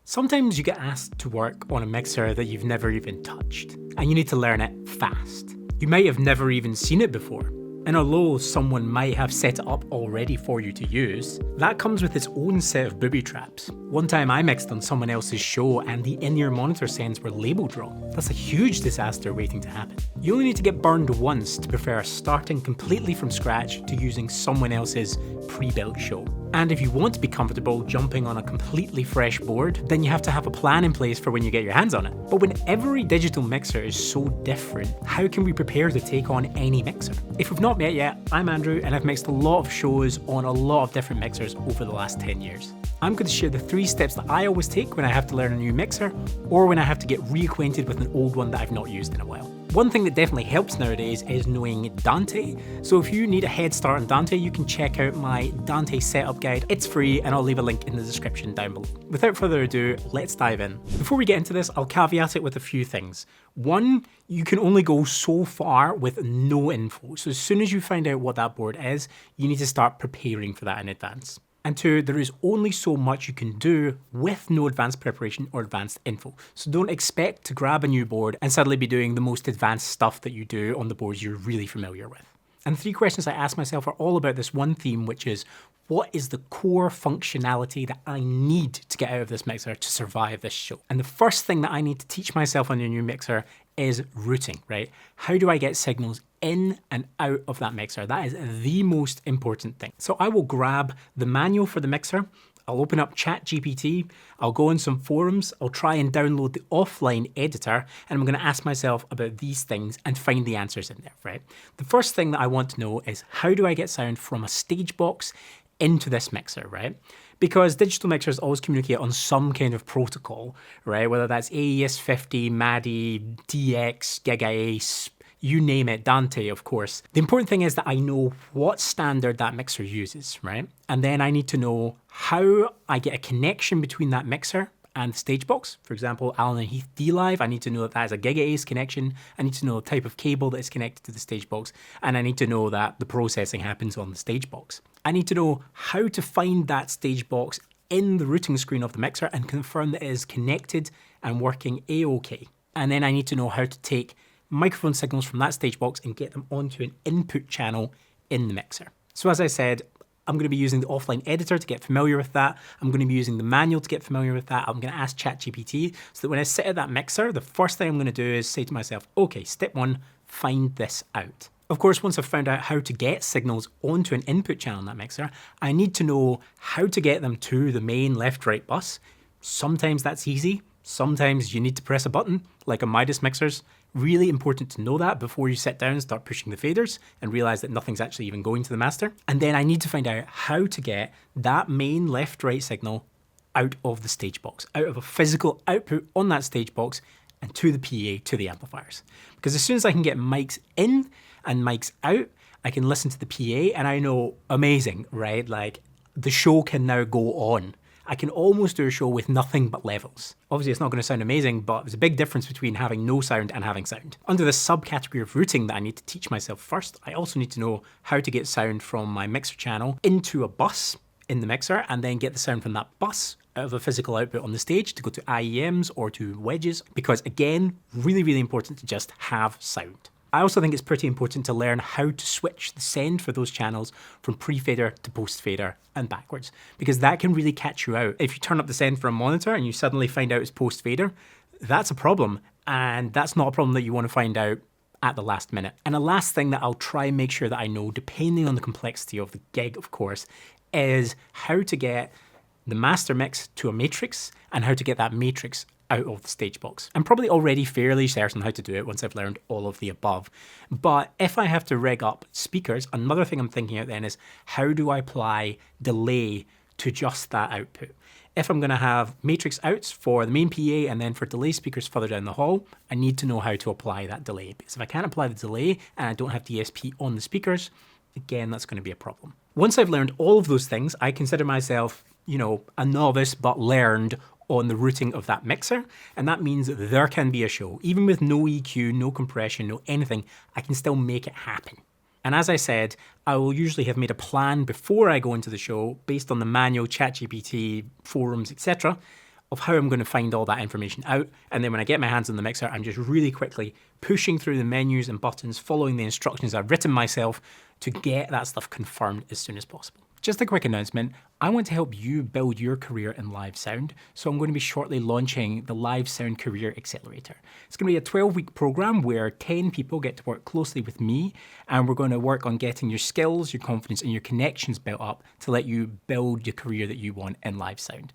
Sometimes you get asked to work on a mixer that you've never even touched, and you need to learn it fast. You might have never even seen it before, and although someone might have set it up already for you to use, that comes with its own set of booby traps. One time I mixed on someone else's show and the in-ear monitor sends were labelled wrong. That's a huge disaster waiting to happen. You only need to get burned once to prefer starting completely from scratch to using someone else's pre-built show. And if you want to be comfortable jumping on a completely fresh board, then you have to have a plan in place for when you get your hands on it. But when every digital mixer is so different, how can we prepare to take on any mixer? If we've not met yet, I'm Andrew and I've mixed a lot of shows on a lot of different mixers over the last 10 years. I'm going to share the 3 steps that I always take when I have to learn a new mixer or when I have to get reacquainted with an old one that I've not used in a while. One thing that definitely helps nowadays is knowing Dante. So if you need a head start on Dante, you can check out my Dante setup guide. It's free and I'll leave a link in the description down below. Without further ado, let's dive in. Before we get into this, I'll caveat it with a few things. One, you can only go so far with no info. So as soon as you find out what that board is, you need to start preparing for that in advance. And 2, there is only so much you can do with no advanced preparation or advanced info. So don't expect to grab a new board and suddenly be doing the most advanced stuff that you do on the boards you're really familiar with. And 3 questions I ask myself are all about this one theme, which is, what is the core functionality that I need to get out of this mixer to survive this show? And the first thing that I need to teach myself on a new mixer is routing, right? How do I get signals in and out of that mixer? That is the most important thing. So I will grab the manual for the mixer, I'll open up ChatGPT, I'll go on some forums, I'll try and download the offline editor, and I'm going to ask myself about these things and find the answers in there, right? The first thing that I want to know is, how do I get sound from a stage box into this mixer, right? Because digital mixers always communicate on some kind of protocol, right? Whether that's AES50, MADI, DX, GigaAce, you name it, Dante, of course. The important thing is that I know what standard that mixer uses, right? And then I need to know how I get a connection between that mixer and the stage box. For example, Allen and Heath D-Live, I need to know that that is a GigaAce connection. I need to know the type of cable that is connected to the stage box. And I need to know that the processing happens on the stage box. I need to know how to find that stage box in the routing screen of the mixer and confirm that it is connected and working A-OK. And then I need to know how to take microphone signals from that stage box and get them onto an input channel in the mixer. So as I said, I'm going to be using the offline editor to get familiar with that. I'm going to be using the manual to get familiar with that. I'm going to ask ChatGPT so that when I sit at that mixer, the first thing I'm going to do is say to myself, okay, step 1, find this out. Of course, once I've found out how to get signals onto an input channel in that mixer, I need to know how to get them to the main left-right bus. Sometimes that's easy. Sometimes you need to press a button, like on Midas mixers. Really important to know that before you sit down and start pushing the faders and realize that nothing's actually even going to the master. And then I need to find out how to get that main left-right signal out of the stage box, out of a physical output on that stage box and to the PA, to the amplifiers. Because as soon as I can get mics in and mics out, I can listen to the PA and I know, amazing, right? Like, the show can now go on. I can almost do a show with nothing but levels. Obviously, it's not going to sound amazing, but there's a big difference between having no sound and having sound. Under the subcategory of routing that I need to teach myself first, I also need to know how to get sound from my mixer channel into a bus in the mixer and then get the sound from that bus out of a physical output on the stage to go to IEMs or to wedges, because again, really, really important to just have sound. I also think it's pretty important to learn how to switch the send for those channels from pre-fader to post-fader and backwards, because that can really catch you out. If you turn up the send for a monitor and you suddenly find out it's post-fader, that's a problem, and that's not a problem that you want to find out at the last minute. And the last thing that I'll try and make sure that I know, depending on the complexity of the gig, of course, is how to get the master mix to a matrix and how to get that matrix out of the stage box. I'm probably already fairly certain how to do it once I've learned all of the above. But if I have to rig up speakers, another thing I'm thinking out then is, how do I apply delay to just that output? If I'm going to have matrix outs for the main PA and then for delay speakers further down the hall, I need to know how to apply that delay. Because if I can't apply the delay and I don't have DSP on the speakers, again, that's going to be a problem. Once I've learned all of those things, I consider myself, you know, a novice but learned on the routing of that mixer, and that means that there can be a show. Even with no EQ, no compression, no anything, I can still make it happen. And as I said, I will usually have made a plan before I go into the show based on the manual, ChatGPT, forums, etc., of how I'm going to find all that information out. And then when I get my hands on the mixer, I'm just really quickly pushing through the menus and buttons, following the instructions I've written myself to get that stuff confirmed as soon as possible. Just a quick announcement, I want to help you build your career in live sound, so I'm going to be shortly launching the Live Sound Career Accelerator. It's going to be a 12-week program where 10 people get to work closely with me, and we're going to work on getting your skills, your confidence, and your connections built up to let you build the career that you want in live sound.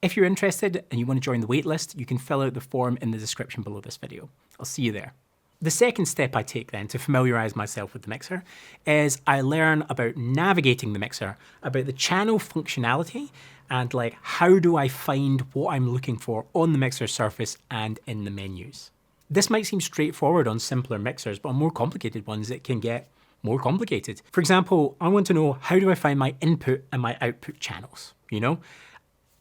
If you're interested and you want to join the waitlist, you can fill out the form in the description below this video. I'll see you there. The second step I take then to familiarise myself with the mixer is I learn about navigating the mixer, about the channel functionality, and like how do I find what I'm looking for on the mixer surface and in the menus. This might seem straightforward on simpler mixers, but on more complicated ones it can get more complicated. For example, I want to know how do I find my input and my output channels, you know?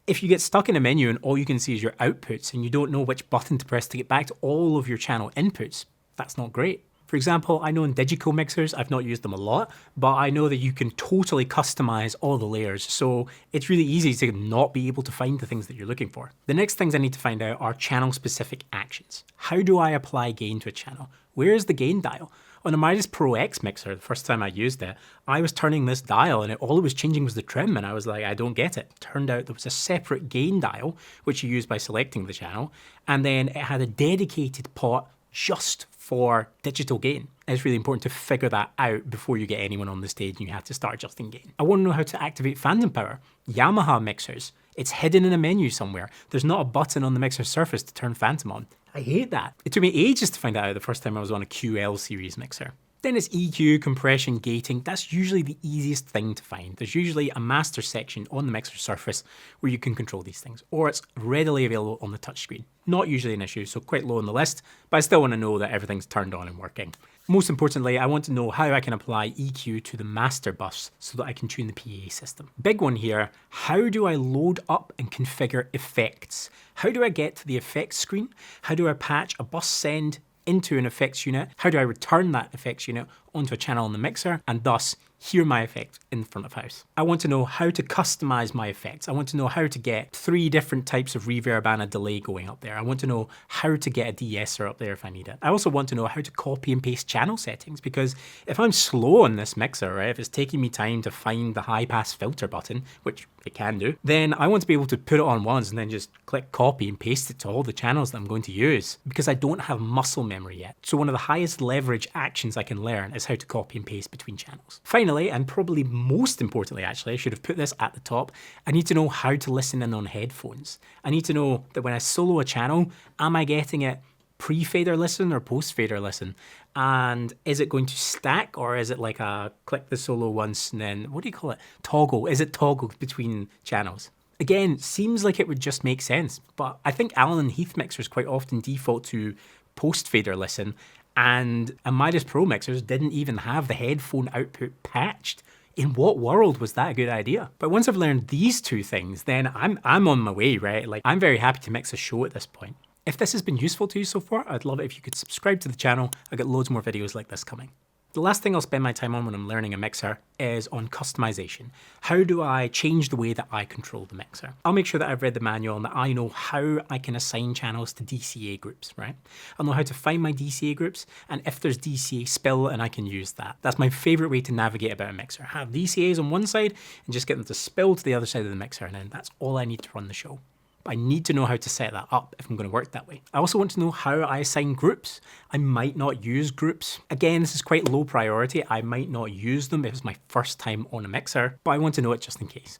If you get stuck in a menu and all you can see is your outputs and you don't know which button to press to get back to all of your channel inputs, that's not great. For example, I know in digital mixers, I've not used them a lot, but I know that you can totally customize all the layers, so it's really easy to not be able to find the things that you're looking for. The next things I need to find out are channel-specific actions. How do I apply gain to a channel? Where is the gain dial? On a Midas Pro X mixer, the first time I used it, I was turning this dial and all it was changing was the trim, and I was like, I don't get it. Turned out there was a separate gain dial, which you use by selecting the channel, and then it had a dedicated pot just for digital gain. It's really important to figure that out before you get anyone on the stage and you have to start adjusting gain. I want to know how to activate phantom power. Yamaha mixers, it's hidden in a menu somewhere. There's not a button on the mixer surface to turn phantom on. I hate that. It took me ages to find that out the first time I was on a QL series mixer. Then it's EQ, compression, gating. That's usually the easiest thing to find. There's usually a master section on the mixer surface where you can control these things, or it's readily available on the touchscreen. Not usually an issue, so quite low on the list, but I still want to know that everything's turned on and working. Most importantly, I want to know how I can apply EQ to the master bus so that I can tune the PA system. Big one here, how do I load up and configure effects? How do I get to the effects screen? How do I patch a bus send into an effects unit? How do I return that effects unit onto a channel in the mixer and thus hear my effect in front of house? I want to know how to customize my effects. I want to know how to get 3 different types of reverb and a delay going up there. I want to know how to get a de-esser up there if I need it. I also want to know how to copy and paste channel settings, because if I'm slow on this mixer, right, if it's taking me time to find the high pass filter button, which it can do, then I want to be able to put it on once and then just click copy and paste it to all the channels that I'm going to use, because I don't have muscle memory yet. So one of the highest leverage actions I can learn is how to copy and paste between channels. Finally, and probably most importantly actually, I should have put this at the top, I need to know how to listen in on headphones. I need to know that when I solo a channel, am I getting it pre-fader listen or post-fader listen? And is it going to stack, or is it like a click the solo once and then, what do you call it? Toggle. Is it toggled between channels? Again, seems like it would just make sense, but I think Allen and Heath mixers quite often default to post-fader listen, and a Midas Pro mixers didn't even have the headphone output patched. In what world was that a good idea? But once I've learned these 2 things, then I'm on my way, right? Like, I'm very happy to mix a show at this point. If this has been useful to you so far, I'd love it if you could subscribe to the channel. I've got loads more videos like this coming. The last thing I'll spend my time on when I'm learning a mixer is on customization. How do I change the way that I control the mixer? I'll make sure that I've read the manual and that I know how I can assign channels to DCA groups, right? I'll know how to find my DCA groups, and if there's DCA spill, and I can use that. That's my favorite way to navigate about a mixer. Have DCAs on one side and just get them to spill to the other side of the mixer, and then that's all I need to run the show. I need to know how to set that up if I'm going to work that way. I also want to know how I assign groups. I might not use groups. Again, this is quite low priority. I might not use them if it's my first time on a mixer, but I want to know it just in case.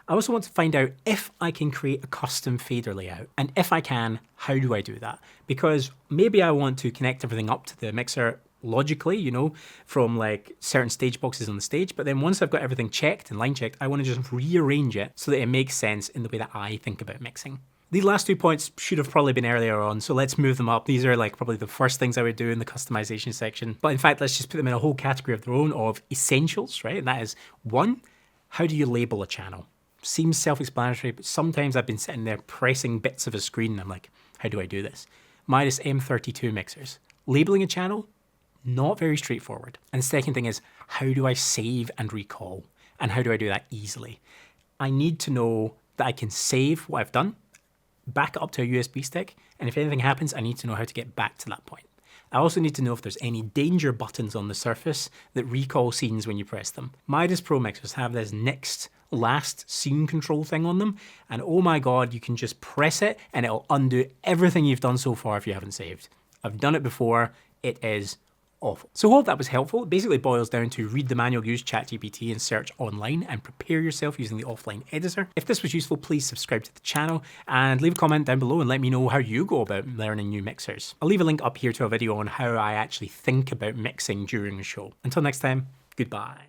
I also want to find out if I can create a custom fader layout, and if I can, how do I do that? Because maybe I want to connect everything up to the mixer logically, you know, from like certain stage boxes on the stage, but then once I've got everything checked and line checked, I want to just rearrange it so that it makes sense in the way that I think about mixing. These last 2 points should have probably been earlier on, so let's move them up. These are like probably the first things I would do in the customization section, but in fact, let's just put them in a whole category of their own of essentials, right? And that is 1, how do you label a channel? Seems self-explanatory, but sometimes I've been sitting there pressing bits of a screen and I'm like, how do I do this? Midas M32 mixers. Labeling a channel, not very straightforward. And the second thing is, how do I save and recall? And how do I do that easily? I need to know that I can save what I've done, back it up to a USB stick, and if anything happens, I need to know how to get back to that point. I also need to know if there's any danger buttons on the surface that recall scenes when you press them. Midas Pro mixers have this next last scene control thing on them, and oh my god, you can just press it and it'll undo everything you've done so far if you haven't saved. I've done it before, it is awful. So I hope that was helpful. It basically boils down to read the manual, use ChatGPT and search online and prepare yourself using the offline editor. If this was useful, please subscribe to the channel and leave a comment down below and let me know how you go about learning new mixers. I'll leave a link up here to a video on how I actually think about mixing during a show. Until next time, goodbye.